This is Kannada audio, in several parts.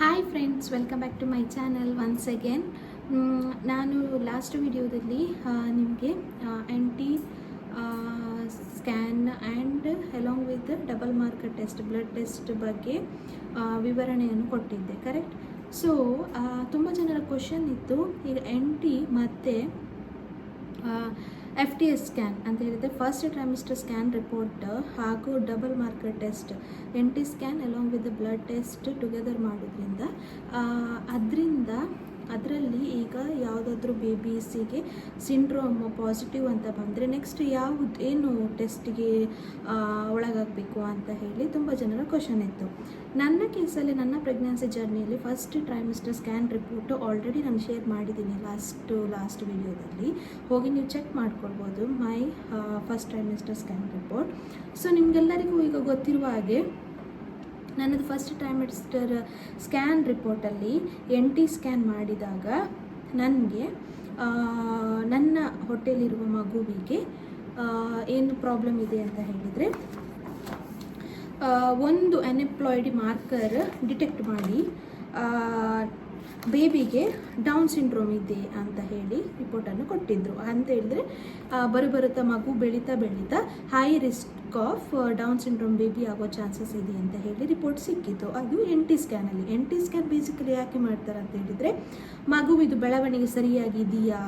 Hi friends, welcome back to my channel once again. ನಾನು ಲಾಸ್ಟ್ ವಿಡಿಯೋದಲ್ಲಿ ನಿಮಗೆ anti scan and along with double marker test, blood test ಬಗ್ಗೆ ವಿವರಣೆಯನ್ನು ಕೊಟ್ಟಿದ್ದೆ, ಕರೆಕ್ಟ್? ಸೊ ತುಂಬ ಜನರ ಕ್ವಶನ್ ಇತ್ತು, ಈಗ NT ಮತ್ತು FTS ಸ್ಕ್ಯಾನ್ ಅಂತ ಹೇಳಿದರೆ ಫಸ್ಟ್ ಟ್ರೈಮಿಸ್ಟರ್ ಸ್ಕ್ಯಾನ್ ರಿಪೋರ್ಟ್ ಹಾಗೂ double marker test NT scan along with the blood test together ಮಾಡೋದ್ರಿಂದ ಅದರಲ್ಲಿ ಈಗ ಯಾವುದಾದ್ರೂ ಬೇಬೀಸಿಗೆ ಸಿಂಡ್ರೋಮ್ ಪಾಸಿಟಿವ್ ಅಂತ ಬಂದರೆ ನೆಕ್ಸ್ಟ್ ಏನು ಟೆಸ್ಟಿಗೆ ಒಳಗಾಗಬೇಕು ಅಂತ ಹೇಳಿ ತುಂಬ ಜನರ ಕ್ವಶನ್ ಇತ್ತು. ನನ್ನ ಕೇಸಲ್ಲಿ, ನನ್ನ ಪ್ರೆಗ್ನೆನ್ಸಿ ಜರ್ನಿಯಲ್ಲಿ first trimester scan report already ನಾನು ಶೇರ್ ಮಾಡಿದ್ದೀನಿ ಲಾಸ್ಟ್ ವಿಡಿಯೋದಲ್ಲಿ. ಹೋಗಿ ನೀವು ಚೆಕ್ ಮಾಡ್ಕೊಳ್ಬೋದು my first trimester scan report. So ನಿಮಗೆಲ್ಲರಿಗೂ ಈಗ ಗೊತ್ತಿರುವ ಹಾಗೆ ನನ್ನದು ಫಸ್ಟ್ ಟ್ರೈಮಿಸ್ಟರ್ ಸ್ಕ್ಯಾನ್ ರಿಪೋರ್ಟಲ್ಲಿ NT ಸ್ಕ್ಯಾನ್ ಮಾಡಿದಾಗ ನನಗೆ ನನ್ನ ಹೊಟ್ಟೆಯಲ್ಲಿರುವ ಮಗುವಿಗೆ ಏನು ಪ್ರಾಬ್ಲಮ್ ಇದೆ ಅಂತ ಹೇಳಿದರೆ, ಒಂದು ಅನ್ಎಂಪ್ಲಾಯ್ಡ್ ಮಾರ್ಕರ್ ಡಿಟೆಕ್ಟ್ ಮಾಡಿ ಬೇಬಿಗೆ ಡೌನ್ ಸಿಂಡ್ರೋಮ್ ಇದೆ ಅಂತ ಹೇಳಿ ರಿಪೋರ್ಟನ್ನು ಕೊಟ್ಟಿದ್ದರು. ಅಂತ ಹೇಳಿದ್ರೆ ಬರುತ್ತಾ ಮಗು ಬೆಳೀತಾ high risk of down syndrome baby ಆಗೋ ಚಾನ್ಸಸ್ ಇದೆ ಅಂತ ಹೇಳಿ ರಿಪೋರ್ಟ್ ಸಿಕ್ಕಿತ್ತು. ಅದು NT ಸ್ಕ್ಯಾನಲ್ಲಿ. NT ಸ್ಕ್ಯಾನ್ ಬೇಸಿಕಲಿ ಯಾಕೆ ಮಾಡ್ತಾರೆ ಅಂತ ಹೇಳಿದರೆ, ಮಗುವಿದು ಬೆಳವಣಿಗೆ ಸರಿಯಾಗಿದೆಯಾ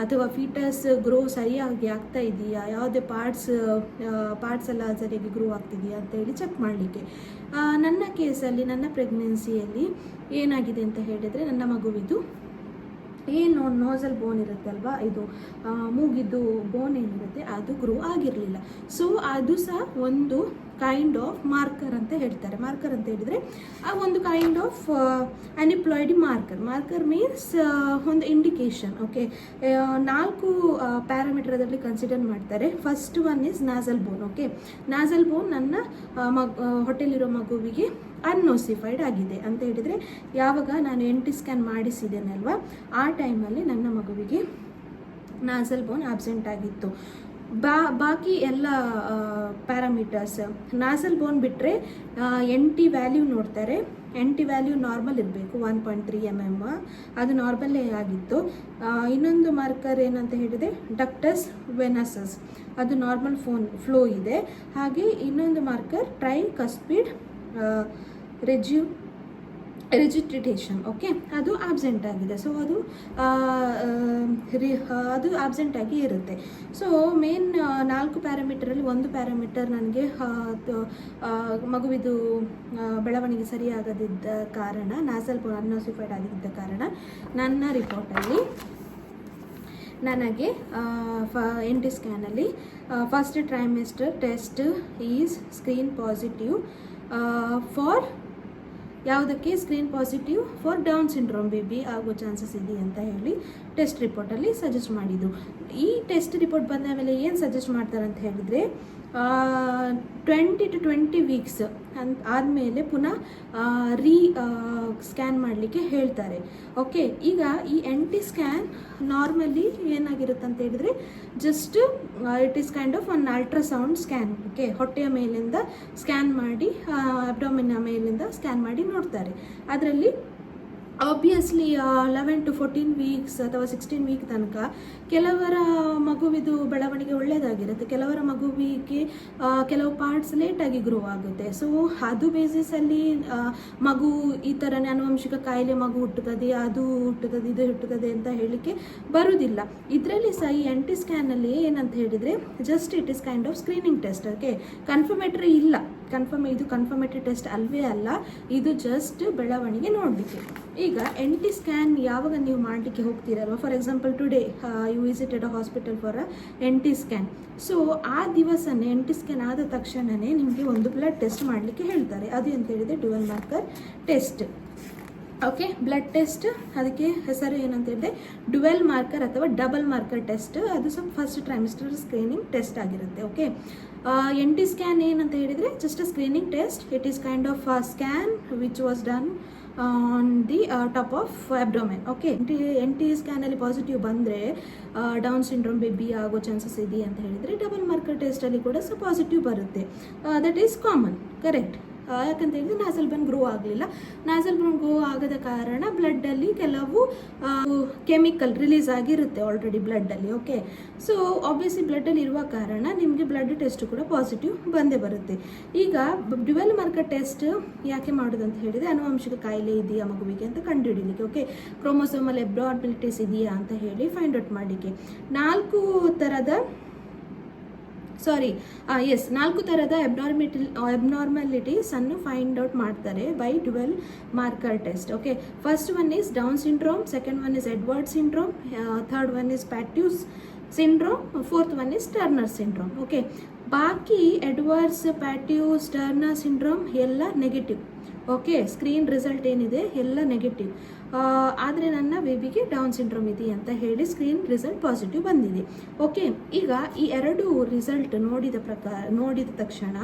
ಅಥವಾ ಫೀಟಸ್ ಗ್ರೋ ಸರಿಯಾಗಿ ಆಗ್ತಾ ಇದೆಯಾ, ಯಾವುದೇ ಪಾರ್ಟ್ಸ್ ಎಲ್ಲ ಸರಿಯಾಗಿ ಗ್ರೋ ಆಗ್ತಿದೆಯಾ ಅಂತ ಹೇಳಿ ಚೆಕ್ ಮಾಡಲಿಕ್ಕೆ. ನನ್ನ ಕೇಸಲ್ಲಿ, ನನ್ನ ಪ್ರೆಗ್ನೆನ್ಸಿಯಲ್ಲಿ ಏನಾಗಿದೆ ಅಂತ ಹೇಳಿದರೆ, ನನ್ನ ಮಗುವಿದು ಏನು ನೋಸಲ್ ಬೋನ್ ಇರುತ್ತೆ ಅಲ್ವಾ, ಇದು ಮೂಗಿದ್ದು ಬೋನ್ ಏನಿರುತ್ತೆ ಅದು ಗ್ರೋ ಆಗಿರಲಿಲ್ಲ. ಸೊ ಅದು ಸಹ ಒಂದು ಕೈಂಡ್ ಆಫ್ ಮಾರ್ಕರ್ ಅಂತ ಹೇಳ್ತಾರೆ. ಮಾರ್ಕರ್ ಅಂತ ಹೇಳಿದರೆ ಒಂದು kind of unemployed marker means ಒಂದು ಇಂಡಿಕೇಶನ್. ಓಕೆ, 4 ಪ್ಯಾರಾಮೀಟರ್ ಕನ್ಸಿಡರ್ ಮಾಡ್ತಾರೆ. First one is nasal bone. Okay, nasal bone ನನ್ನ ಹೊಟ್ಟೆಲಿರೋ ಮಗುವಿಗೆ ಅನ್ಓಸಿಫೈಡ್ ಆಗಿದೆ ಅಂತ ಹೇಳಿದರೆ, ಯಾವಾಗ ನಾನು NT ಸ್ಕ್ಯಾನ್ ಮಾಡಿಸಿದ್ದೇನಲ್ವಾ ಆ ಟೈಮಲ್ಲಿ ನನ್ನ ಮಗುವಿಗೆ ನಾಸಲ್ ಬೋನ್ ಆಬ್ಸೆಂಟ್ ಆಗಿತ್ತು. ಬಾಕಿ ಎಲ್ಲ ಪ್ಯಾರಾಮೀಟರ್ಸ್, ನಾಸಲ್ ಬೋನ್ ಬಿಟ್ಟರೆ NT ವ್ಯಾಲ್ಯೂ ನೋಡ್ತಾರೆ. NT ವ್ಯಾಲ್ಯೂ ನಾರ್ಮಲ್ ಇರಬೇಕು, 1.3 mm, ಅದು ನಾರ್ಮಲ್ಲೇ ಆಗಿತ್ತು. ಇನ್ನೊಂದು ಮಾರ್ಕರ್ ಏನಂತ ಹೇಳಿದೆ, ಡಕ್ಟಸ್ ವೆನಸಸ್, ಅದು ನಾರ್ಮಲ್ ಫ್ಲೋ ಇದೆ. ಹಾಗೆ ಇನ್ನೊಂದು ಮಾರ್ಕರ್ ಟ್ರೈಕಸ್ಪಿಡ್ ರೆಜಿಟ್ರಿಟೇಷನ್, ಓಕೆ, ಅದು ಆಬ್ಸೆಂಟ್ ಆಗಿದೆ. ಸೊ ಅದು ಆಬ್ಸೆಂಟ್ ಆಗಿ ಇರುತ್ತೆ. ಸೊ ಮೇನ್ 4 ಪ್ಯಾರಾಮೀಟರಲ್ಲಿ ಒಂದು ಪ್ಯಾರಾಮೀಟರ್ ನನಗೆ ಮಗುವಿದು ಬೆಳವಣಿಗೆ ಸರಿಯಾಗದಿದ್ದ ಕಾರಣ, ನಾಸಲ್ ಬೋನ್ ಅನ್ಓಸಿಫೈಡ್ ಆಗಿದ್ದ ಕಾರಣ ನನ್ನ ರಿಪೋರ್ಟಲ್ಲಿ ನನಗೆ NT ಸ್ಕ್ಯಾನಲ್ಲಿ first trimester test is screen positive for ಯಾವುದಕ್ಕೆ, screen positive for Down syndrome baby ಆಗೋ ಚಾನ್ಸಸ್ ಇದೆ ಅಂತ ಹೇಳಿ ಟೆಸ್ಟ್ ರಿಪೋರ್ಟಲ್ಲಿ ಸಜೆಸ್ಟ್ ಮಾಡಿದರು. ಈ ಟೆಸ್ಟ್ ರಿಪೋರ್ಟ್ ಬಂದ ಮೇಲೆ ಏನು ಸಜೆಸ್ಟ್ ಮಾಡ್ತಾರೆ ಅಂತ ಹೇಳಿದರೆ, 20 to 20 ವೀಕ್ಸ್ ಆದಮೇಲೆ ಪುನಃ ಸ್ಕ್ಯಾನ್ ಮಾಡಲಿಕ್ಕೆ ಹೇಳ್ತಾರೆ. ಓಕೆ, ಈಗ ಈ NT ಸ್ಕ್ಯಾನ್ ನಾರ್ಮಲಿ ಏನಾಗಿರುತ್ತೆ ಅಂತ ಹೇಳಿದರೆ, just it is kind of one ultrasound scan. Okay, ಹೊಟ್ಟೆಯ ಮೇಲಿಂದ ಸ್ಕ್ಯಾನ್ ಮಾಡಿ, ಅಬ್ಡೋಮಿನ ಮೇಲಿಂದ ಸ್ಕ್ಯಾನ್ ಮಾಡಿ ನೋಡ್ತಾರೆ. ಅದರಲ್ಲಿ ಆಬ್ವಿಯಸ್ಲಿ 11 to 14 ವೀಕ್ಸ್ ಅಥವಾ 16 ವೀಕ್ ತನಕ ಕೆಲವರ ಮಗುವಿದು ಬೆಳವಣಿಗೆ ಒಳ್ಳೆಯದಾಗಿರುತ್ತೆ, ಕೆಲವರ ಮಗುವಿಗೆ ಕೆಲವು ಪಾರ್ಟ್ಸ್ ಲೇಟಾಗಿ ಗ್ರೋ ಆಗುತ್ತೆ. ಸೊ ಅದು ಬೇಸಿಸಲ್ಲಿ ಮಗು ಈ ಥರನೇ ಆನುವಂಶಿಕ ಕಾಯಿಲೆ ಮಗು ಹುಟ್ಟುತ್ತದೆ, ಅದು ಹುಟ್ಟುತ್ತದೆ, ಇದು ಹುಟ್ಟುತ್ತದೆ ಅಂತ ಹೇಳಲಿಕ್ಕೆ ಬರುವುದಿಲ್ಲ. ಇದರಲ್ಲಿ ಸಹ ಈ NT ಸ್ಕ್ಯಾನಲ್ಲಿ ಏನಂತ ಹೇಳಿದರೆ, just it is kind of screening test. Okay, confirmatory ಇಲ್ಲ, ಇದು ಕನ್ಫರ್ಮೇಟರಿ ಟೆಸ್ಟ್ ಅಲ್ವೇ ಅಲ್ಲ, ಇದು ಜಸ್ಟ್ ಬೆಳವಣಿಗೆ ನೋಡಲಿಕ್ಕೆ. ಈಗ NT ಸ್ಕ್ಯಾನ್ ಯಾವಾಗ ನೀವು ಮಾಡಲಿಕ್ಕೆ ಹೋಗ್ತೀರಲ್ವ, for example today you visited a hospital for NT scan. So ಆ ದಿವಸನೇ NT ಸ್ಕ್ಯಾನ್ ಆದ ತಕ್ಷಣವೇ ನಿಮಗೆ ಒಂದು ಬ್ಲಡ್ ಟೆಸ್ಟ್ ಮಾಡಲಿಕ್ಕೆ ಹೇಳ್ತಾರೆ. ಅದು ಅಂತ ಹೇಳಿದರೆ dual marker test. Okay, blood test, ಅದಕ್ಕೆ ಹೆಸರು ಏನಂತ ಹೇಳಿದೆ, ಡ್ಯುಯಲ್ ಮಾರ್ಕರ್ ಅಥವಾ ಡಬಲ್ ಮಾರ್ಕರ್ ಟೆಸ್ಟ್. ಅದು ಸ್ವಲ್ಪ ಫಸ್ಟ್ ಟ್ರೈಮಿಸ್ಟರ್ ಸ್ಕ್ರೀನಿಂಗ್ ಟೆಸ್ಟ್ ಆಗಿರುತ್ತೆ. ಓಕೆ, NT ಸ್ಕ್ಯಾನ್ ಏನಂತ ಹೇಳಿದರೆ just a screening test. It is kind of scan which was done on the top of abdomen. Okay, NT ಸ್ಕ್ಯಾನಲ್ಲಿ ಪಾಸಿಟಿವ್ ಬಂದರೆ ಡೌನ್ ಸಿಂಡ್ರೋಮ್ ಬೇಬಿ ಆಗೋ ಚಾನ್ಸಸ್ ಇದೆ ಅಂತ ಹೇಳಿದರೆ, ಡಬಲ್ ಮಾರ್ಕರ್ ಟೆಸ್ಟಲ್ಲಿ ಕೂಡ ಪಾಸಿಟಿವ್ ಬರುತ್ತೆ. That is common, correct. ಯಾಕಂತ ಹೇಳಿದ್ರೆ ನಾಸಲ್ ಬೋನ್ ಗ್ರೋ ಆಗಲಿಲ್ಲ. ನಾಸಲ್ ಬೋನ್ ಗ್ರೋ ಆಗದ ಕಾರಣ ಬ್ಲಡ್ಡಲ್ಲಿ ಕೆಲವು ಕೆಮಿಕಲ್ ರಿಲೀಸ್ ಆಗಿರುತ್ತೆ ಆಲ್ರೆಡಿ ಬ್ಲಡ್ಡಲ್ಲಿ. ಓಕೆ, ಸೊ ಆಬ್ವಿಯಸ್ಲಿ ಬ್ಲಡ್ಡಲ್ಲಿ ಇರುವ ಕಾರಣ ನಿಮಗೆ ಬ್ಲಡ್ ಟೆಸ್ಟ್ ಕೂಡ ಪಾಸಿಟಿವ್ ಬಂದೇ ಬರುತ್ತೆ. ಈಗ ಡ್ಯುವೆಲ್ ಮಾರ್ಕರ್ ಟೆಸ್ಟ್ ಯಾಕೆ ಮಾಡೋದು ಅಂತ ಹೇಳಿದರೆ ಆನುವಂಶಿಕ ಕಾಯಿಲೆ ಇದೆಯಾ ಮಗುವಿಗೆ ಅಂತ ಕಂಡುಹಿಡಿಯಲಿಕ್ಕೆ. ಓಕೆ, ಕ್ರೋಮೋಸೋಮಲ್ ಅಬ್ನಾರ್ಮಲಿಟೀಸ್ ಇದೆಯಾ ಅಂತ ಹೇಳಿ ಫೈಂಡ್ ಔಟ್ ಮಾಡಲಿಕ್ಕೆ 4 ಥರದ ಅಬ್ನಾರ್ಮಾಲಿಟೀಸ್ ಅನ್ನು ಫೈಂಡ್ ಔಟ್ ಮಾಡ್ತಾರೆ by dual marker test. Okay, first one is Down syndrome, second one is Edward syndrome, third one is Patau's syndrome, fourth one is Turner syndrome. Okay, ಬಾಕಿ ಎಡ್ವರ್ಡ್ಸ್, ಪ್ಯಾಟ್ಯೂಸ್, ಟರ್ನರ್ ಸಿಂಡ್ರೋಮ್ ಎಲ್ಲ ನೆಗೆಟಿವ್. ಓಕೆ, ಸ್ಕ್ರೀನ್ ರಿಸಲ್ಟ್ ಏನಿದೆ ಎಲ್ಲ ನೆಗೆಟಿವ್. ಆದರೆ ನನ್ನ ಬೇಬಿಗೆ ಡೌನ್ ಸಿಂಡ್ರೋಮ್ ಇದೆ ಅಂತ ಹೇಳಿ ಸ್ಕ್ರೀನ್ ರಿಸಲ್ಟ್ ಪಾಸಿಟಿವ್ ಬಂದಿದೆ. ಓಕೆ, ಈಗ ಈ 2 ರಿಸಲ್ಟ್ ನೋಡಿದ ತಕ್ಷಣ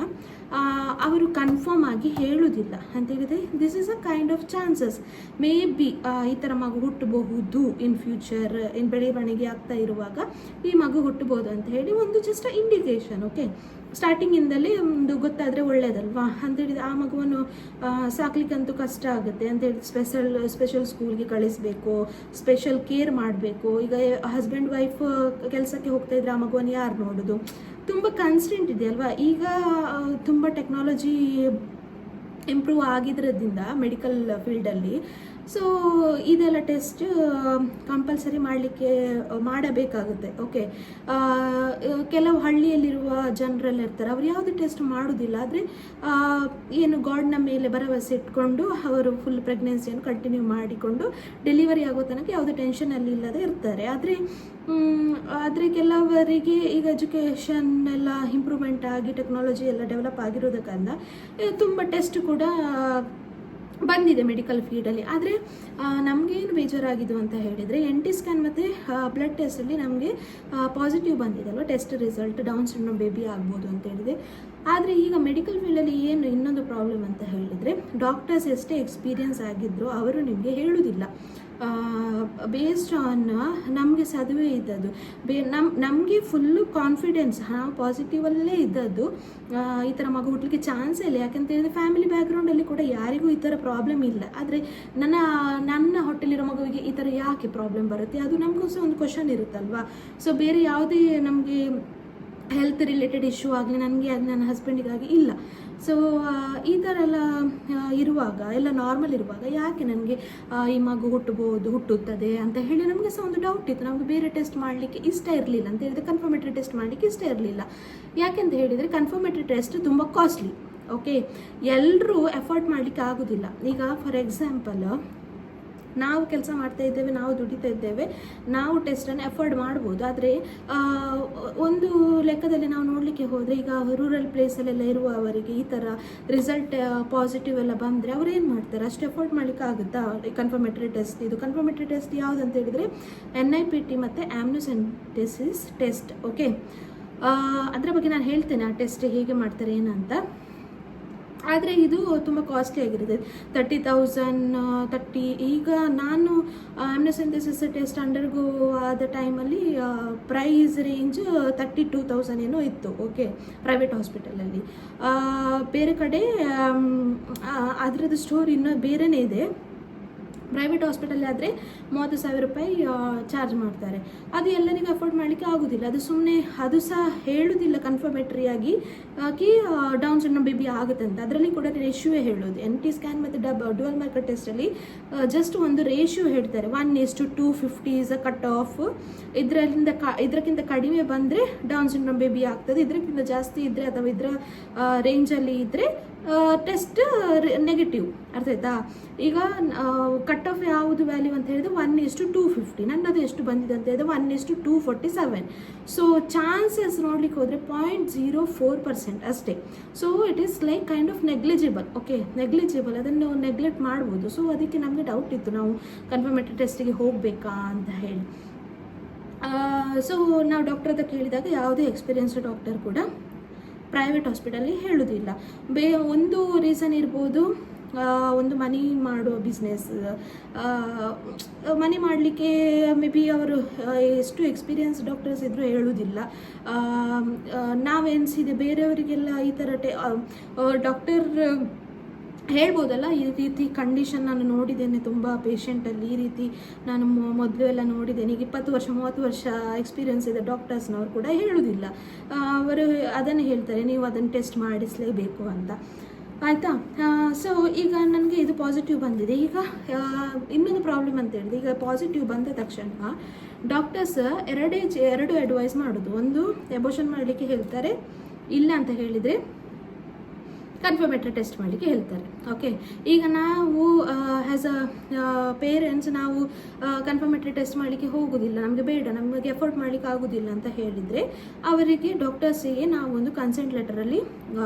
ಅವರು ಕನ್ಫರ್ಮ್ ಆಗಿ ಹೇಳುವುದಿಲ್ಲ ಅಂತ ಹೇಳಿದರೆ this is a kind of chances, may be ಈ ಥರ ಮಗು ಹುಟ್ಟಬಹುದು ಇನ್ ಫ್ಯೂಚರ್, ಬೆಳವಣಿಗೆ ಆಗ್ತಾ ಇರುವಾಗ ಈ ಮಗು ಹುಟ್ಟಬಹುದು ಅಂತ ಹೇಳಿ ಒಂದು ಜಸ್ಟ್ ಇಂಡಿಕೇಶನ್. ಓಕೆ, ಸ್ಟಾರ್ಟಿಂಗಿಂದಲೇ ಒಂದು ಗೊತ್ತಾದರೆ ಒಳ್ಳೆಯದಲ್ವಾ ಅಂತೇಳಿದರೆ ಆ ಮಗುವನ್ನು ಸಾಕ್ಲಿಕ್ಕಂತೂ ಕಷ್ಟ ಆಗುತ್ತೆ ಅಂತೇಳಿ ಸ್ಪೆಷಲ್ ಸ್ಕೂಲ್ಗೆ ಕಳಿಸಬೇಕು, ಸ್ಪೆಷಲ್ ಕೇರ್ ಮಾಡಬೇಕು. ಈಗ ಹಸ್ಬೆಂಡ್ ವೈಫ್ ಕೆಲಸಕ್ಕೆ ಹೋಗ್ತಾ ಇದ್ರೆ ಆ ಮಗುವನ್ನು ಯಾರು ನೋಡೋದು? ತುಂಬ ಕನ್ಸ್ಟೆಂಟ್ ಇದೆ ಅಲ್ವಾ. ಈಗ ತುಂಬ ಟೆಕ್ನಾಲಜಿ ಇಂಪ್ರೂವ್ ಆಗಿದ್ರಿಂದ ಮೆಡಿಕಲ್ ಫೀಲ್ಡಲ್ಲಿ, ಸೊ ಇದೆಲ್ಲ ಟೆಸ್ಟ್ ಕಂಪಲ್ಸರಿ ಮಾಡಬೇಕಾಗುತ್ತೆ. ಓಕೆ, ಕೆಲವು ಹಳ್ಳಿಯಲ್ಲಿರುವ ಜನರೆಲ್ಲ ಇರ್ತಾರೆ, ಅವ್ರು ಯಾವುದೇ ಟೆಸ್ಟ್ ಮಾಡೋದಿಲ್ಲ. ಆದರೆ ಏನು ಗಾಡ್ನ ಮೇಲೆ ಭರವಸೆ ಇಟ್ಕೊಂಡು ಅವರು ಫುಲ್ ಪ್ರೆಗ್ನೆನ್ಸಿಯನ್ನು ಕಂಟಿನ್ಯೂ ಮಾಡಿಕೊಂಡು ಡೆಲಿವರಿ ಆಗೋ ತನಕ ಯಾವುದೇ ಟೆನ್ಷನಲ್ಲಿ ಇಲ್ಲದೆ ಇರ್ತಾರೆ. ಆದರೆ ಕೆಲವರಿಗೆ ಈಗ ಎಜುಕೇಷನ್ ಎಲ್ಲ ಇಂಪ್ರೂವ್ಮೆಂಟ್ ಆಗಿ ಟೆಕ್ನಾಲಜಿ ಎಲ್ಲ ಡೆವಲಪ್ ಆಗಿರೋದಕ್ಕಿಂತ ತುಂಬ ಟೆಸ್ಟ್ ಕೂಡ ಬಂದಿದೆ ಮೆಡಿಕಲ್ ಫೀಲ್ಡಲ್ಲಿ. ಆದರೆ ನಮಗೇನು ಬೇಜಾರಾಗಿದ್ದು ಅಂತ ಹೇಳಿದರೆ NT ಸ್ಕ್ಯಾನ್ ಮತ್ತು ಬ್ಲಡ್ ಟೆಸ್ಟಲ್ಲಿ ನಮಗೆ ಪಾಸಿಟಿವ್ ಬಂದಿದೆ ಅಲ್ವ test result, down syndrome baby ಆಗ್ಬೋದು ಅಂತ ಹೇಳಿದೆ. ಆದರೆ ಈಗ ಮೆಡಿಕಲ್ ಫೀಲ್ಡಲ್ಲಿ ಏನು ಇನ್ನೊಂದು ಪ್ರಾಬ್ಲಮ್ ಅಂತ ಹೇಳಿದರೆ ಡಾಕ್ಟರ್ಸ್ ಎಷ್ಟೇ ಎಕ್ಸ್ಪೀರಿಯನ್ಸ್ ಆಗಿದ್ದರೂ ಅವರು ನಿಮಗೆ ಹೇಳೋದಿಲ್ಲ ಬೇಸ್ಡ್ ಆನ್ ನಮಗೆ ಸದುವೆ ಇದ್ದದ್ದು. ನಮಗೆ ಫುಲ್ಲು ಕಾನ್ಫಿಡೆನ್ಸ್, ನಾವು ಪಾಸಿಟಿವಲ್ಲೇ ಇದ್ದದ್ದು ಈ ಥರ ಮಗು ಹುಟ್ಟಲಿಕ್ಕೆ ಚಾನ್ಸೇ ಇಲ್ಲ. ಯಾಕಂತ ಹೇಳಿದ್ರೆ ಫ್ಯಾಮಿಲಿ ಬ್ಯಾಕ್ಗ್ರೌಂಡಲ್ಲಿ ಕೂಡ ಯಾರಿಗೂ ಈ ಥರ ಪ್ರಾಬ್ಲಮ್ ಇಲ್ಲ. ಆದರೆ ನನ್ನ ಹೊಟ್ಟೆಲಿರೋ ಮಗುವಿಗೆ ಈ ಥರ ಯಾಕೆ ಪ್ರಾಬ್ಲಮ್ ಬರುತ್ತೆ, ಅದು ನಮಗೂ ಸಹ ಒಂದು ಕ್ವಶನ್ ಇರುತ್ತಲ್ವಾ. ಸೊ ಬೇರೆ ಯಾವುದೇ ನಮಗೆ ಹೆಲ್ತ್ ರಿಲೇಟೆಡ್ ಇಶ್ಯೂ ಆಗಲಿ ನನಗೆ ಅದು ನನ್ನ ಹಸ್ಬೆಂಡಿಗಾಗಿ ಇಲ್ಲ. ಸೊ ಈ ಥರ ಎಲ್ಲ ಇರುವಾಗ, ಎಲ್ಲ ನಾರ್ಮಲ್ ಇರುವಾಗ ಯಾಕೆ ನನಗೆ ಈ ಮಗು ಹುಟ್ಟುತ್ತದೆ ಅಂತ ಹೇಳಿ ನಮಗೆ ಸಹ ಒಂದು ಡೌಟ್ ಇತ್ತು. ನಮಗೆ ಬೇರೆ ಟೆಸ್ಟ್ ಮಾಡಲಿಕ್ಕೆ ಇಷ್ಟ ಇರಲಿಲ್ಲ ಅಂತ ಹೇಳಿದರೆ ಕನ್ಫರ್ಮೇಟರಿ ಟೆಸ್ಟ್ ಮಾಡಲಿಕ್ಕೆ ಇಷ್ಟ ಇರಲಿಲ್ಲ. ಯಾಕೆಂತ ಹೇಳಿದರೆ ಕನ್ಫರ್ಮೇಟರಿ ಟೆಸ್ಟ್ ತುಂಬ ಕಾಸ್ಟ್ಲಿ. ಓಕೆ, ಎಲ್ಲರೂ ಎಫರ್ಟ್ ಮಾಡಲಿಕ್ಕೆ ಆಗೋದಿಲ್ಲ. ಈಗ ಫಾರ್ ಎಕ್ಸಾಂಪಲ್ ನಾವು ಕೆಲಸ ಮಾಡ್ತಾ ಇದ್ದೇವೆ, ನಾವು ದುಡಿತಾ ಇದ್ದೇವೆ, ನಾವು ಟೆಸ್ಟನ್ನು ಎಫರ್ಡ್ ಮಾಡ್ಬೋದು. ಆದರೆ ಒಂದು ಲೆಕ್ಕದಲ್ಲಿ ನಾವು ನೋಡಲಿಕ್ಕೆ ಹೋದರೆ ಈಗ ರೂರಲ್ ಪ್ಲೇಸಲ್ಲೆಲ್ಲ ಇರುವವರಿಗೆ ಈ ಥರ ರಿಸಲ್ಟ್ ಪಾಸಿಟಿವ್ ಎಲ್ಲ ಬಂದರೆ ಅವ್ರು ಏನು ಮಾಡ್ತಾರೆ, ಅಷ್ಟು ಎಫರ್ಟ್ ಮಾಡಲಿಕ್ಕೆ ಆಗುತ್ತಾ ಕನ್ಫರ್ಮೇಟರಿ ಟೆಸ್ಟ್? ಇದು ಕನ್ಫರ್ಮೇಟರಿ ಟೆಸ್ಟ್ ಯಾವುದು ಅಂತ ಹೇಳಿದರೆ NIPT ಮತ್ತು ಆಮ್ನಿಯೋಸೆಂಟೆಸಿಸ್ ಟೆಸ್ಟ್. ಓಕೆ, ಅದರ ಬಗ್ಗೆ ನಾನು ಹೇಳ್ತೇನೆ ಆ ಟೆಸ್ಟ್ ಹೇಗೆ ಮಾಡ್ತಾರೆ ಏನಂತ. ಆದರೆ ಇದು ತುಂಬ ಕಾಸ್ಟ್ಲಿ ಆಗಿರುತ್ತೆ, 30,000 ಈಗ ನಾನು ಆಮ್ನಿಯೋಸೆಂಟೆಸಿಸ್ ಟೆಸ್ಟ್ ಅಂಡರ್ಗೋ ಆದ ಟೈಮಲ್ಲಿ ಪ್ರೈಸ್ ರೇಂಜ್ 32,000 ಏನೋ ಇತ್ತು. ಓಕೆ, ಪ್ರೈವೇಟ್ ಹಾಸ್ಪಿಟಲಲ್ಲಿ. ಬೇರೆ ಕಡೆ ಅದರದ್ದು ಸ್ಟೋರ್ ಇನ್ನೂ ಬೇರೆಯೇ ಇದೆ. ಪ್ರೈವೇಟ್ ಹಾಸ್ಪಿಟಲ್ ಆದರೆ 30,000 ರೂಪಾಯಿ ಚಾರ್ಜ್ ಮಾಡ್ತಾರೆ. ಅದು ಎಲ್ಲರಿಗೂ ಅಫೋರ್ಡ್ ಮಾಡಲಿಕ್ಕೆ ಆಗೋದಿಲ್ಲ. ಅದು ಸುಮ್ಮನೆ ಅದು ಸಹ ಹೇಳೋದಿಲ್ಲ ಕನ್ಫರ್ಮೇಟ್ರಿಯಾಗಿ ಡೌನ್ ಸಿಂಡ್ರೋಮ್ ಬೇಬಿ ಆಗುತ್ತೆ ಅಂತ. ಅದರಲ್ಲಿ ಕೂಡ ರೇಷ್ಯೂವೇ ಹೇಳೋದು. NT ಸ್ಕ್ಯಾನ್ ಮತ್ತು ಡ್ಯುವೆಲ್ ಮಾರ್ಕರ್ ಟೆಸ್ಟಲ್ಲಿ ಜಸ್ಟ್ ಒಂದು ರೇಷ್ಯೂ ಹೇಳ್ತಾರೆ, 1:250 ಇಸ್ ಅ ಕಟ್ ಆಫ್. ಇದಕ್ಕಿಂತ ಕಡಿಮೆ ಬಂದರೆ ಡೌನ್ ಸಿಂಡ್ರೋಮ್ ಬೇಬಿ ಆಗ್ತದೆ, ಇದಕ್ಕಿಂತ ಜಾಸ್ತಿ ಇದ್ದರೆ ಅಥವಾ ಇದರ ರೇಂಜಲ್ಲಿ ಇದ್ದರೆ ಟೆಸ್ಟ್ ನೆಗೆಟಿವ್. ಅರ್ಥ ಆಯ್ತಾ? ಈಗ ಕಟ್ ಆಫ್ ಯಾವುದು ವ್ಯಾಲ್ಯೂ ಅಂತ ಹೇಳಿದ್ರೆ 1:250. ನನ್ನದು ಎಷ್ಟು ಬಂದಿದೆ ಅಂತ ಹೇಳಿದ್ರೆ 1:247. ಸೊ ಚಾನ್ಸಸ್ ನೋಡ್ಲಿಕ್ಕೆ ಹೋದರೆ 0.04% ಅಷ್ಟೇ. So it is like kind of negligible. Okay, negligible, ಅದನ್ನು ನೆಗ್ಲೆಕ್ಟ್ ಮಾಡ್ಬೋದು. ಸೊ ಅದಕ್ಕೆ ನಮಗೆ ಡೌಟ್ ಇತ್ತು, ನಾವು ಕನ್ಫರ್ಮೇಟರಿ ಟೆಸ್ಟಿಗೆ ಹೋಗಬೇಕಾ ಅಂತ ಹೇಳಿ. ಸೊ ನಾವು ಡಾಕ್ಟರ್ ಹತ್ರ ಕೇಳಿದಾಗ ಯಾವುದೇ ಎಕ್ಸ್ಪೀರಿಯನ್ಸ್ಡ್ ಡಾಕ್ಟರ್ ಕೂಡ ಪ್ರೈವೇಟ್ ಹಾಸ್ಪಿಟಲ್ಲಿ ಹೇಳೋದಿಲ್ಲ. ಒಂದು ರೀಸನ್ ಇರ್ಬೋದು, ಒಂದು ಮನಿ ಮಾಡುವ ಬಿಸ್ನೆಸ್, ಮನಿ ಮಾಡಲಿಕ್ಕೆ ಮೇ ಬಿ ಅವರು ಎಷ್ಟು ಎಕ್ಸ್ಪೀರಿಯನ್ಸ್ ಡಾಕ್ಟರ್ಸ್ ಇದ್ದರೂ ಹೇಳೋದಿಲ್ಲ. ನಾವೆನಿಸಿದೆ ಬೇರೆಯವರಿಗೆಲ್ಲ ಈ ಥರ ಡಾಕ್ಟರ್ ಹೇಳ್ಬೋದಲ್ಲ, ಈ ರೀತಿ ಕಂಡೀಷನ್ ನಾನು ನೋಡಿದ್ದೇನೆ ತುಂಬ ಪೇಷಂಟಲ್ಲಿ, ಈ ರೀತಿ ನಾನು ಮೊದಲು ಎಲ್ಲ ನೋಡಿದ್ದೇನೆ. ಈಗ 20 ವರ್ಷ 30 ವರ್ಷ ಎಕ್ಸ್ಪೀರಿಯನ್ಸ್ ಇದೆ ಡಾಕ್ಟರ್ಸ್ನವ್ರು ಕೂಡ ಹೇಳೋದಿಲ್ಲ, ಅವರು ಅದನ್ನು ಹೇಳ್ತಾರೆ, ನೀವು ಅದನ್ನು ಟೆಸ್ಟ್ ಮಾಡಿಸಲೇಬೇಕು ಅಂತ, ಆಯಿತಾ. ಸೊ ಈಗ ನನಗೆ ಇದು ಪಾಸಿಟಿವ್ ಬಂದಿದೆ. ಈಗ ಇನ್ನೊಂದು ಪ್ರಾಬ್ಲಮ್ ಅಂತ ಹೇಳಿದೆ, ಈಗ ಪಾಸಿಟಿವ್ ಬಂದ ತಕ್ಷಣ ಡಾಕ್ಟರ್ಸ್ ಎರಡು ಅಡ್ವೈಸ್ ಮಾಡೋದು. ಒಂದು, ಎಬೋಷನ್ ಮಾಡಲಿಕ್ಕೆ ಹೇಳ್ತಾರೆ, ಇಲ್ಲ ಅಂತ ಹೇಳಿದರೆ ಕನ್ಫರ್ಮೇಟರಿ ಟೆಸ್ಟ್ ಮಾಡಲಿಕ್ಕೆ ಹೇಳ್ತಾರೆ. ಓಕೆ, ಈಗ ನಾವು ಆ್ಯಸ್ ಅ ಪೇರೆಂಟ್ಸ್ ನಾವು ಕನ್ಫರ್ಮೇಟರಿ ಟೆಸ್ಟ್ ಮಾಡಲಿಕ್ಕೆ ಹೋಗೋದಿಲ್ಲ, ನಮಗೆ ಬೇಡ, ನಮಗೆ ಎಫರ್ಟ್ ಮಾಡಲಿಕ್ಕೆ ಆಗೋದಿಲ್ಲ ಅಂತ ಹೇಳಿದರೆ ಅವರಿಗೆ ಡಾಕ್ಟರ್ಸಿಗೆ ನಾವು ಒಂದು ಕನ್ಸೆಂಟ್ ಲೆಟರಲ್ಲಿ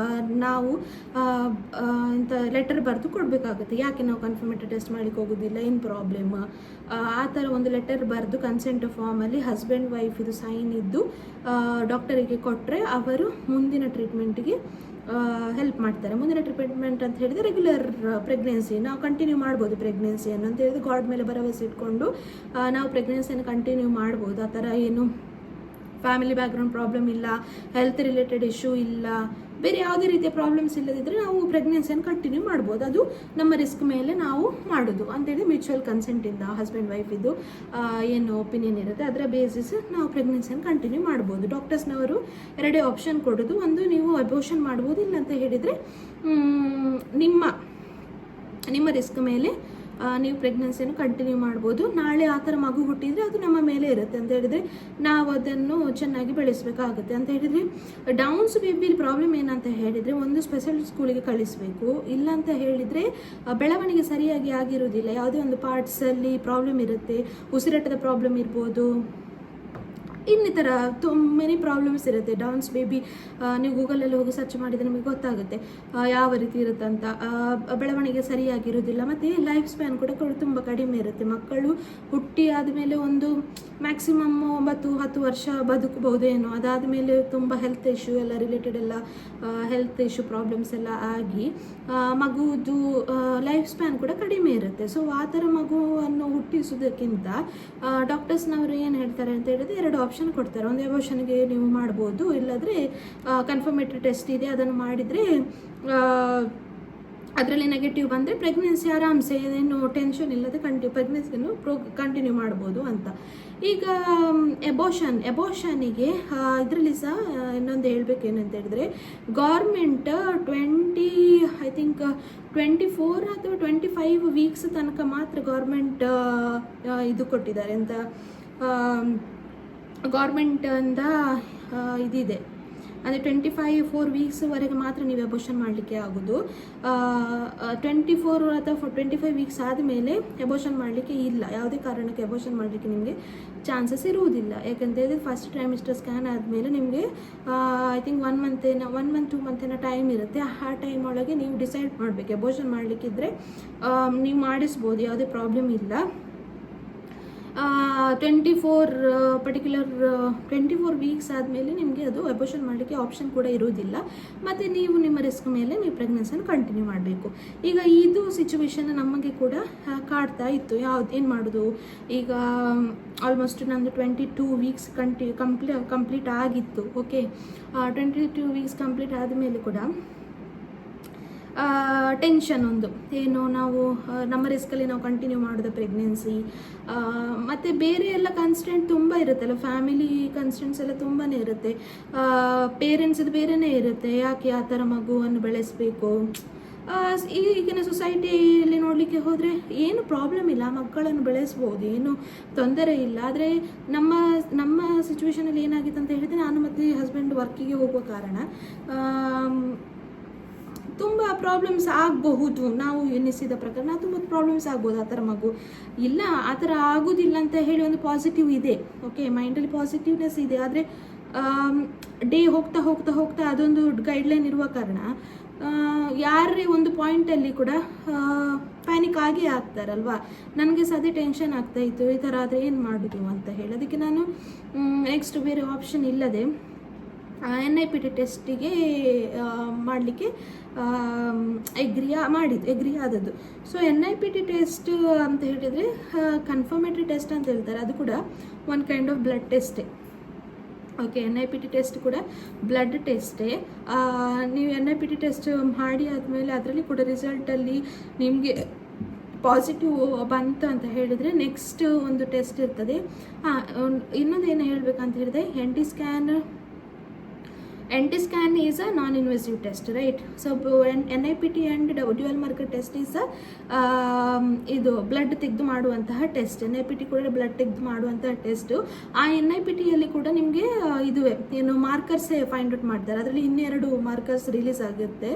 ನಾವು ಇಂಥ ಲೆಟರ್ ಬರೆದು ಕೊಡಬೇಕಾಗುತ್ತೆ. ಯಾಕೆ ನಾವು ಕನ್ಫರ್ಮೇಟರಿ ಟೆಸ್ಟ್ ಮಾಡಲಿಕ್ಕೆ ಹೋಗೋದಿಲ್ಲ, ಏನು ಪ್ರಾಬ್ಲಮ್, ಆ ಥರ ಒಂದು ಲೆಟರ್ ಬರೆದು ಕನ್ಸೆಂಟ್ ಫಾರ್ಮಲ್ಲಿ ಹಸ್ಬೆಂಡ್ ವೈಫ್ ಇದು ಸೈನ್ ಇದ್ದು ಡಾಕ್ಟರಿಗೆ ಕೊಟ್ಟರೆ ಅವರು ಮುಂದಿನ ಟ್ರೀಟ್ಮೆಂಟಿಗೆ ಹೆಲ್ಪ್ ಮಾಡ್ತಾರೆ. ಮುಂದಿನ ಟ್ರೀಟ್ಮೆಂಟ್ ಅಂತ ಹೇಳಿದರೆ ರೆಗ್ಯುಲರ್ ಪ್ರೆಗ್ನೆನ್ಸಿ ನಾವು ಕಂಟಿನ್ಯೂ ಮಾಡ್ಬೋದು. ಪ್ರೆಗ್ನೆನ್ಸಿಯನ್ನು ಅಂತ ಹೇಳಿದ್ರೆ ಗಾಡ್ ಮೇಲೆ ಭರವಸೆ ಇಟ್ಕೊಂಡು ನಾವು ಪ್ರೆಗ್ನೆನ್ಸಿಯನ್ನು ಕಂಟಿನ್ಯೂ ಮಾಡ್ಬೋದು. ಆ ಥರ ಏನು ಫ್ಯಾಮಿಲಿ ಬ್ಯಾಕ್ಗ್ರೌಂಡ್ ಪ್ರಾಬ್ಲಮ್ ಇಲ್ಲ, ಹೆಲ್ತ್ ರಿಲೇಟೆಡ್ ಇಶ್ಯೂ ಇಲ್ಲ, ಬೇರೆ ಯಾವುದೇ ರೀತಿಯ ಪ್ರಾಬ್ಲಮ್ಸ್ ಇಲ್ಲದಿದ್ದರೆ ನಾವು ಪ್ರೆಗ್ನೆನ್ಸಿಯನ್ನು ಕಂಟಿನ್ಯೂ ಮಾಡ್ಬೋದು. ಅದು ನಮ್ಮ ರಿಸ್ಕ್ ಮೇಲೆ ನಾವು ಮಾಡೋದು ಅಂತೇಳಿ ಮ್ಯೂಚುವಲ್ ಕನ್ಸೆಂಟಿಂದ ಹಸ್ಬೆಂಡ್ ವೈಫ್ ಇದು ಏನು ಒಪಿನಿಯನ್ ಇರುತ್ತೆ ಅದರ ಬೇಸಿಸ್ ನಾವು ಪ್ರೆಗ್ನೆನ್ಸಿಯನ್ನು ಕಂಟಿನ್ಯೂ ಮಾಡ್ಬೋದು. ಡಾಕ್ಟರ್ಸ್ನವರು ಎರಡೇ ಆಪ್ಷನ್ ಕೊಡೋದು, ಒಂದು ನೀವು ಅಬೋಷನ್ ಮಾಡ್ಬೋದು, ಇಲ್ಲ ಅಂತ ಹೇಳಿದರೆ ನಿಮ್ಮ ರಿಸ್ಕ್ ಮೇಲೆ ನೀವು ಪ್ರೆಗ್ನೆನ್ಸಿಯನ್ನು ಕಂಟಿನ್ಯೂ ಮಾಡ್ಬೋದು. ನಾಳೆ ಆ ಥರ ಮಗು ಹುಟ್ಟಿದರೆ ಅದು ನಮ್ಮ ಮೇಲೆ ಇರುತ್ತೆ ಅಂತ ಹೇಳಿದರೆ ನಾವು ಅದನ್ನು ಚೆನ್ನಾಗಿ ಬೆಳೆಸಬೇಕಾಗುತ್ತೆ. ಅಂತ ಹೇಳಿದರೆ ಡೌನ್ಸ್ ಬೇಬಿ ಪ್ರಾಬ್ಲಮ್ ಏನಂತ ಹೇಳಿದರೆ ಒಂದು ಸ್ಪೆಷಲ್ ಸ್ಕೂಲಿಗೆ ಕಳಿಸಬೇಕು, ಇಲ್ಲ ಅಂತ ಹೇಳಿದರೆ ಬೆಳವಣಿಗೆ ಸರಿಯಾಗಿ ಆಗಿರೋದಿಲ್ಲ, ಯಾವುದೇ ಒಂದು ಪಾರ್ಟ್ಸಲ್ಲಿ ಪ್ರಾಬ್ಲಮ್ ಇರುತ್ತೆ, ಉಸಿರಾಟದ ಪ್ರಾಬ್ಲಮ್ ಇರ್ಬೋದು, ಇನ್ನಿತರ ಮೆನಿ ಪ್ರಾಬ್ಲಮ್ಸ್ ಇರುತ್ತೆ. ಡೌನ್ಸ್ ಬೇಬಿ ನೀವು ಗೂಗಲಲ್ಲಿ ಹೋಗಿ ಸರ್ಚ್ ಮಾಡಿದರೆ ನಿಮಗೆ ಗೊತ್ತಾಗುತ್ತೆ ಯಾವ ರೀತಿ ಇರುತ್ತೆ ಅಂತ. ಬೆಳವಣಿಗೆ ಸರಿಯಾಗಿರೋದಿಲ್ಲ, ಮತ್ತು ಲೈಫ್ ಸ್ಪ್ಯಾನ್ ಕೂಡ ತುಂಬ ಕಡಿಮೆ ಇರುತ್ತೆ. ಮಕ್ಕಳು ಹುಟ್ಟಿ ಆದಮೇಲೆ ಒಂದು ಮ್ಯಾಕ್ಸಿಮಮ್ 9-10 ವರ್ಷ ಬದುಕಬಹುದೇನೋ, ಅದಾದಮೇಲೆ ತುಂಬ ಹೆಲ್ತ್ ಇಶ್ಯೂ ಎಲ್ಲ ರಿಲೇಟೆಡ್ ಎಲ್ಲ ಹೆಲ್ತ್ ಇಶ್ಯೂ ಪ್ರಾಬ್ಲಮ್ಸ್ ಎಲ್ಲ ಆಗಿ ಮಗುವುದು ಲೈಫ್ ಸ್ಪ್ಯಾನ್ ಕೂಡ ಕಡಿಮೆ ಇರುತ್ತೆ. ಸೊ ಆ ಥರ ಮಗುವನ್ನು ಹುಟ್ಟಿಸೋದಕ್ಕಿಂತ ಡಾಕ್ಟರ್ಸ್ನವರು ಏನು ಹೇಳ್ತಾರೆ ಅಂತ ಹೇಳಿದ್ರೆ ಎರಡು ಆಪ್ಷನ್ ಕೊಡ್ತಾರೆ. ಒಂದು ಎಬೋಷನ್ಗೆ ನೀವು ಮಾಡ್ಬೋದು, ಇಲ್ಲಾಂದರೆ ಕನ್ಫರ್ಮೇಟರಿ ಟೆಸ್ಟ್ ಇದೆ ಅದನ್ನು ಮಾಡಿದರೆ ಅದರಲ್ಲಿ ನೆಗೆಟಿವ್ ಬಂದರೆ ಪ್ರೆಗ್ನೆನ್ಸಿ ಆರಾಮ್ಸೆ ಏನು ಟೆನ್ಷನ್ ಇಲ್ಲದೆ ಪ್ರೆಗ್ನೆನ್ಸಿಯನ್ನು ಕಂಟಿನ್ಯೂ ಮಾಡ್ಬೋದು ಅಂತ. ಈಗ ಎಬೋಷನಿಗೆ ಇದರಲ್ಲಿ ಸಹ ಇನ್ನೊಂದು ಹೇಳಬೇಕೇನಂತ ಹೇಳಿದರೆ ಗೌರ್ಮೆಂಟ್ 24 ಅಥವಾ 25 ವೀಕ್ಸ್ ತನಕ ಮಾತ್ರ ಗೌರ್ಮೆಂಟ್ ಇದು ಕೊಟ್ಟಿದ್ದಾರೆ ಅಂತ, ಗೌರ್ಮೆಂಟಿಂದ ಇದಿದೆ, ಅಂದರೆ 24 ವೀಕ್ಸ್ವರೆಗೆ ಮಾತ್ರ ನೀವು ಎಬೋಷನ್ ಮಾಡಲಿಕ್ಕೆ ಆಗೋದು. 24 ಅಥವಾ 25 ವೀಕ್ಸ್ ಆದಮೇಲೆ ಎಬೋಷನ್ ಮಾಡಲಿಕ್ಕೆ ಇಲ್ಲ, ಯಾವುದೇ ಕಾರಣಕ್ಕೆ ಎಬೋಷನ್ ಮಾಡಲಿಕ್ಕೆ ನಿಮಗೆ ಚಾನ್ಸಸ್ ಇರುವುದಿಲ್ಲ. ಯಾಕಂತ ಹೇಳಿದ್ರೆ ಫಸ್ಟ್ ಟ್ರೈಮಿಸ್ಟರ್ ಸ್ಕ್ಯಾನ್ ಆದಮೇಲೆ ನಿಮಗೆ ಐ ಥಿಂಕ್ 1 ಮಂತ್ 2 ಮಂತಿನ ಟೈಮ್ ಇರುತ್ತೆ. ಆ ಟೈಮ್ ಒಳಗೆ ನೀವು ಡಿಸೈಡ್ ಮಾಡಬೇಕು. ಎಬೋಷನ್ ಮಾಡಲಿಕ್ಕಿದ್ರೆ ನೀವು ಮಾಡಿಸ್ಬೋದು, ಯಾವುದೇ ಪ್ರಾಬ್ಲಮ್ ಇಲ್ಲ. 24 ವೀಕ್ಸ್ ಆದಮೇಲೆ ನಿಮಗೆ ಅದು ಅಬೋಷನ್ ಮಾಡಲಿಕ್ಕೆ ಆಪ್ಷನ್ ಕೂಡ ಇರೋದಿಲ್ಲ, ಮತ್ತು ನೀವು ನಿಮ್ಮ ರಿಸ್ಕ್ ಮೇಲೆ ನೀವು ಪ್ರೆಗ್ನೆನ್ಸಿಯನ್ನು ಕಂಟಿನ್ಯೂ ಮಾಡಬೇಕು. ಈಗ ಇದು ಸಿಚುವೇಶನ್ ನಮಗೆ ಕೂಡ ಕಾಡ್ತಾ ಇತ್ತು. ಏನು ಮಾಡೋದು, ಈಗ ಆಲ್ಮೋಸ್ಟ್ ನಂದು 22 ವೀಕ್ಸ್ ಕಂಪ್ಲೀಟ್ ಆಗಿತ್ತು. ಓಕೆ, 22 ವೀಕ್ಸ್ ಕಂಪ್ಲೀಟ್ ಆದಮೇಲೆ ಕೂಡ ಟೆನ್ಷನ್ ಒಂದು ಏನು, ನಾವು ನಮ್ಮ ರಿಸ್ಕಲ್ಲಿ ನಾವು ಕಂಟಿನ್ಯೂ ಮಾಡೋದು ಪ್ರೆಗ್ನೆನ್ಸಿ, ಮತ್ತು ಬೇರೆ ಎಲ್ಲ ಕನ್ಸ್ಟೆಂಟ್ ತುಂಬ ಇರುತ್ತಲ್ಲ, ಫ್ಯಾಮಿಲಿ ಕನ್ಸ್ಟೆಂಟ್ಸ್ ಎಲ್ಲ ತುಂಬಾ ಇರುತ್ತೆ, ಪೇರೆಂಟ್ಸದು ಬೇರೆಯೇ ಇರುತ್ತೆ. ಯಾಕೆ ಆ ಥರ ಮಗುವನ್ನು ಬೆಳೆಸಬೇಕು, ಈಗಿನ ಸೊಸೈಟಿಯಲ್ಲಿ ನೋಡಲಿಕ್ಕೆ ಹೋದರೆ ಏನು ಪ್ರಾಬ್ಲಮ್ ಇಲ್ಲ, ಮಕ್ಕಳನ್ನು ಬೆಳೆಸ್ಬೋದು, ಏನು ತೊಂದರೆ ಇಲ್ಲ. ಆದರೆ ನಮ್ಮ ಸಿಚುವೇಷನಲ್ಲಿ ಏನಾಗಿತ್ತು ಅಂತ ಹೇಳಿದರೆ, ನಾನು ಮತ್ತು ಹಸ್ಬೆಂಡ್ ವರ್ಕಿಗೆ ಹೋಗುವ ಕಾರಣ ತುಂಬ ಪ್ರಾಬ್ಲಮ್ಸ್ ಆಗಬಹುದು. ನಾವು ಎನಿಸಿದ ಪ್ರಕಾರ ತುಂಬ ಪ್ರಾಬ್ಲಮ್ಸ್ ಆಗ್ಬೋದು. ಆ ಥರ ಮಗು ಇಲ್ಲ, ಆ ಥರ ಆಗೋದಿಲ್ಲ ಅಂತ ಹೇಳಿ ಒಂದು ಪಾಸಿಟಿವ್ ಇದೆ. ಓಕೆ, ಮೈಂಡಲ್ಲಿ ಪಾಸಿಟಿವ್ನೆಸ್ ಇದೆ. ಆದರೆ ಡೇ ಹೋಗ್ತಾ ಅದೊಂದು ಗೈಡ್ಲೈನ್ ಇರುವ ಕಾರಣ ಯಾರೇ ಒಂದು ಪಾಯಿಂಟಲ್ಲಿ ಕೂಡ ಪ್ಯಾನಿಕ್ ಆಗೇ ಆಗ್ತಾರಲ್ವ. ನನಗೆ ಸದೇ ಟೆನ್ಷನ್ ಆಗ್ತಾಯಿತ್ತು, ಈ ಥರ ಆದರೆ ಏನು ಮಾಡೋದು ಅಂತ ಹೇಳಿ. ಅದಕ್ಕೆ ನಾನು ನೆಕ್ಸ್ಟ್ ಬೇರೆ ಆಪ್ಷನ್ ಇಲ್ಲದೆ NIPT ಟೆಸ್ಟಿಗೆ ಮಾಡಲಿಕ್ಕೆ ಎಗ್ರಿ ಆದದ್ದು. ಸೊ NIPT ಟೆಸ್ಟ್ ಅಂತ ಹೇಳಿದರೆ ಕನ್ಫರ್ಮೇಟರಿ ಟೆಸ್ಟ್ ಅಂತ ಹೇಳ್ತಾರೆ, ಅದು ಕೂಡ ಒಂದು ಕೈಂಡ್ ಆಫ್ ಬ್ಲಡ್ ಟೆಸ್ಟೇ. ಓಕೆ, NIPT ಟೆಸ್ಟ್ ಕೂಡ ಬ್ಲಡ್ ಟೆಸ್ಟೇ. ನೀವು NIPT ಟೆಸ್ಟ್ ಮಾಡಿ ಆದಮೇಲೆ ಅದರಲ್ಲಿ ಕೂಡ ರಿಸಲ್ಟಲ್ಲಿ ನಿಮಗೆ ಪಾಸಿಟಿವ್ ಬಂತು ಅಂತ ಹೇಳಿದರೆ ನೆಕ್ಸ್ಟ್ ಒಂದು ಟೆಸ್ಟ್ ಇರ್ತದೆ. ಇನ್ನೊಂದು ಏನು ಹೇಳಬೇಕಂತ ಹೇಳಿದ್ರೆ, NT scan is a non-invasive test, right? So NIPT and dual marker test is ಇದು ಬ್ಲಡ್ ತೆಗೆದು ಮಾಡುವಂತಹ ಟೆಸ್ಟ್. NIPT ಕೂಡ ಬ್ಲಡ್ ತೆಗೆದು ಮಾಡುವಂತಹ ಟೆಸ್ಟು. ಆ NIPTಯಲ್ಲಿ ಕೂಡ ನಿಮಗೆ ಇದುವೆ ಏನು ಮಾರ್ಕರ್ಸ್ ಫೈಂಡ್ ಔಟ್ ಮಾಡ್ತಾರೆ. ಅದರಲ್ಲಿ 2 ಮಾರ್ಕರ್ಸ್ ರಿಲೀಸ್ ಆಗಿರುತ್ತೆ,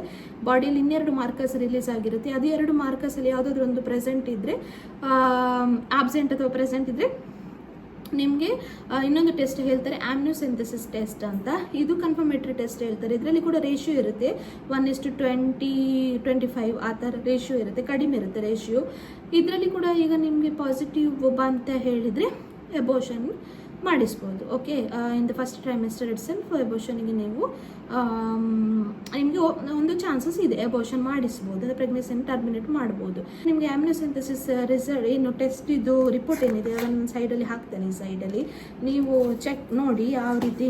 ಬಾಡಿಯಲ್ಲಿ 2 ಮಾರ್ಕರ್ಸ್ ರಿಲೀಸ್ ಆಗಿರುತ್ತೆ. ಅದು 2 ಮಾರ್ಕರ್ಸಲ್ಲಿ ಯಾವುದಾದ್ರೂ ಒಂದು ಪ್ರೆಸೆಂಟ್ ಇದ್ದರೆ, ಆಬ್ಸೆಂಟ್ ಅಥವಾ ಪ್ರೆಸೆಂಟ್ ಇದ್ದರೆ ನಿಮಗೆ ಇನ್ನೊಂದು ಟೆಸ್ಟ್ ಹೇಳ್ತಾರೆ, ಆಮ್ನಿಯೋಸೆಂಥಸಿಸ್ ಟೆಸ್ಟ್ ಅಂತ. ಇದು ಕನ್ಫರ್ಮೇಟರಿ ಟೆಸ್ಟ್ ಹೇಳ್ತಾರೆ. ಇದರಲ್ಲಿ ಕೂಡ ರೇಷಿಯೋ ಇರುತ್ತೆ 1:20-25 ಆ ಥರ ರೇಷಿಯೋ ಇರುತ್ತೆ, ಕಡಿಮೆ ಇರುತ್ತೆ ರೇಷಿಯೋ. ಇದರಲ್ಲಿ ಕೂಡ ಈಗ ನಿಮಗೆ ಪಾಸಿಟಿವ್ ಬಂತ ಹೇಳಿದರೆ ಎಬೋಷನ್ ಮಾಡಿಸ್ಬೋದು. Okay, in the first trimester itself ಎಬೋಷನ್ಗೆ ನೀವು ನಿಮಗೆ ಒಂದು ಚಾನ್ಸಸ್ ಇದೆ, ಎಬೋಷನ್ ಮಾಡಿಸ್ಬೋದು, ಅಂದರೆ ಪ್ರೆಗ್ನೆನ್ಸಿಯನ್ನು ಟರ್ಮಿನೇಟ್ ಮಾಡ್ಬೋದು. ನಿಮಗೆ ಆಮ್ನಿಯೋಸೆಂಥಸಿಸ್ ರಿಸಲ್ಟ್ ಏನು ಟೆಸ್ಟ್ ಇದು ರಿಪೋರ್ಟ್ ಏನಿದೆ ಅದನ್ನು ಸೈಡಲ್ಲಿ ಹಾಕ್ತೇನೆ. ಈ ಸೈಡಲ್ಲಿ ನೀವು ಚೆಕ್ ಮಾಡಿ ಯಾವ ರೀತಿ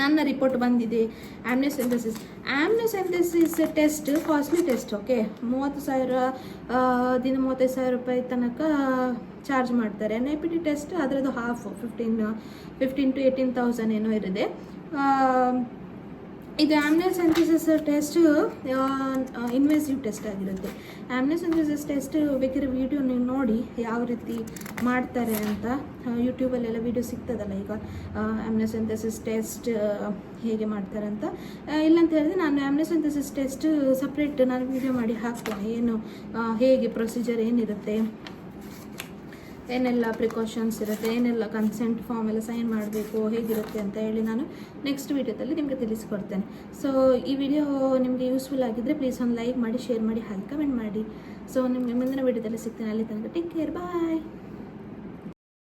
ನನ್ನ ರಿಪೋರ್ಟ್ ಬಂದಿದೆ. ಆಮ್ನಿಯೋಸೆಂಥಸಿಸ್ ಟೆಸ್ಟ್ ಕಾಸ್ಟ್ಲಿ ಟೆಸ್ಟ್. ಓಕೆ, 30,000 35,000 ರೂಪಾಯಿ ತನಕ ಚಾರ್ಜ್ ಮಾಡ್ತಾರೆ. NIPT ಟೆಸ್ಟ್ ಅದರದ್ದು ಹಾಫ್ 15 to 18,000 ಏನೋ ಇರುತ್ತೆ. ಇದು ಆಮ್ನಿಯೋಸೆಂಥಸಿಸ್ ಟೆಸ್ಟ್ ಇನ್ವೆಸಿವ್ ಟೆಸ್ಟ್ ಆಗಿರುತ್ತೆ. ಆಮ್ನಿಯೋಸೆಂಥಸಿಸ್ ಟೆಸ್ಟ್ ಬೇಕಾದ್ರೆ ವಿಡಿಯೋ ನೀವು ನೋಡಿ ಯಾವ ರೀತಿ ಮಾಡ್ತಾರೆ ಅಂತ. ಯೂಟ್ಯೂಬಲ್ಲೆಲ್ಲ ವಿಡಿಯೋ ಸಿಗ್ತದಲ್ಲ ಈಗ, ಆಮ್ನಿಯೋಸೆಂಥಸಿಸ್ ಟೆಸ್ಟ್ ಹೇಗೆ ಮಾಡ್ತಾರೆ ಅಂತ. ಇಲ್ಲಂತ ಹೇಳಿದ್ರೆ ನಾನು ಆಮ್ನಿಯೋಸೆಂಥಸಿಸ್ ಟೆಸ್ಟ್ ಸಪ್ರೇಟ್ ನಾನು ವಿಡಿಯೋ ಮಾಡಿ ಹಾಕ್ತೇನೆ. ಏನು ಹೇಗೆ ಪ್ರೊಸೀಜರ್ ಏನಿರುತ್ತೆ, ಏನೆಲ್ಲ ಪ್ರಿಕಾಷನ್ಸ್ ಇರುತ್ತೆ, ಏನೆಲ್ಲ ಕನ್ಸೆಂಟ್ ಫಾರ್ಮ್ ಎಲ್ಲ ಸೈನ್ ಮಾಡಬೇಕು, ಹೇಗಿರುತ್ತೆ ಅಂತ ಹೇಳಿ ನಾನು ನೆಕ್ಸ್ಟ್ ವೀಡಿಯೋದಲ್ಲಿ ನಿಮಗೆ ತಿಳಿಸ್ಕೊಡ್ತೇನೆ. ಸೊ ಈ ವಿಡಿಯೋ ನಿಮಗೆ ಯೂಸ್ಫುಲ್ ಆಗಿದ್ದರೆ ಪ್ಲೀಸ್ ಒಂದು ಲೈಕ್ ಮಾಡಿ, ಶೇರ್ ಮಾಡಿ, ಹಾಗೆ ಕಮೆಂಟ್ ಮಾಡಿ. ಸೊ ನಿಮಗೆ ಮುಂದಿನ ವೀಡಿಯೋದಲ್ಲಿ ಸಿಗ್ತೇನೆ. ಅಲ್ಲಿ ತನಕ ಟೇಕ್ ಕೇರ್, ಬಾಯ್.